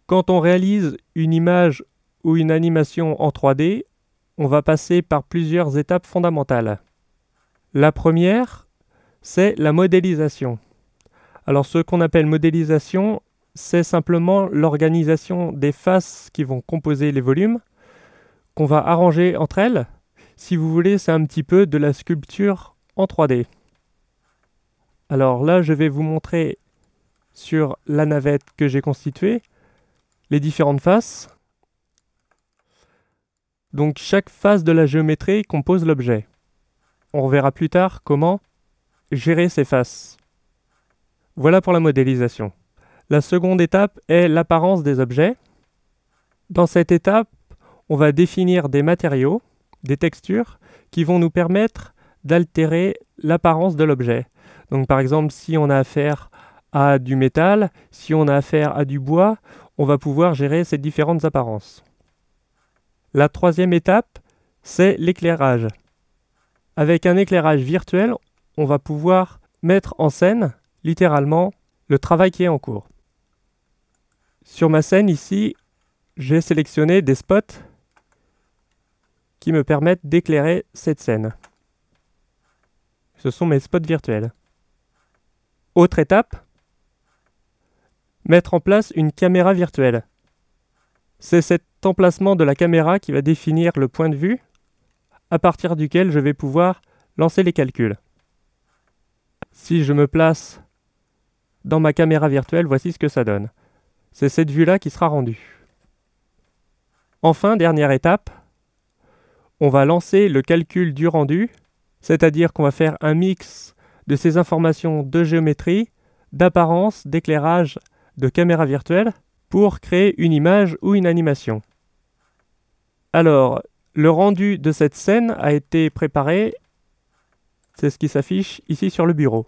Quand on réalise une image ou une animation en 3D, on va passer par plusieurs étapes fondamentales. La première, c'est la modélisation. Alors ce qu'on appelle modélisation, c'est simplement l'organisation des faces qui vont composer les volumes, qu'on va arranger entre elles. Si vous voulez, c'est un petit peu de la sculpture en 3D. Alors là, je vais vous montrer sur la navette que j'ai constituée les différentes faces. Donc chaque face de la géométrie compose l'objet. On reverra plus tard comment gérer ces faces. Voilà pour la modélisation. La seconde étape est l'apparence des objets. Dans cette étape, on va définir des matériaux, des textures, qui vont nous permettre d'altérer l'apparence de l'objet. Donc par exemple, si on a affaire à du métal, si on a affaire à du bois, on va pouvoir gérer ces différentes apparences. La troisième étape, c'est l'éclairage. Avec un éclairage virtuel, on va pouvoir mettre en scène, littéralement, le travail qui est en cours. Sur ma scène ici, j'ai sélectionné des spots qui me permettent d'éclairer cette scène. Ce sont mes spots virtuels. Autre étape, mettre en place une caméra virtuelle. C'est cet emplacement de la caméra qui va définir le point de vue à partir duquel je vais pouvoir lancer les calculs. Si je me place dans ma caméra virtuelle, voici ce que ça donne. C'est cette vue-là qui sera rendue. Enfin, dernière étape, on va lancer le calcul du rendu, c'est-à-dire qu'on va faire un mix de ces informations de géométrie, d'apparence, d'éclairage, de caméra virtuelle, pour créer une image ou une animation. Alors, le rendu de cette scène a été préparé, c'est ce qui s'affiche ici sur le bureau.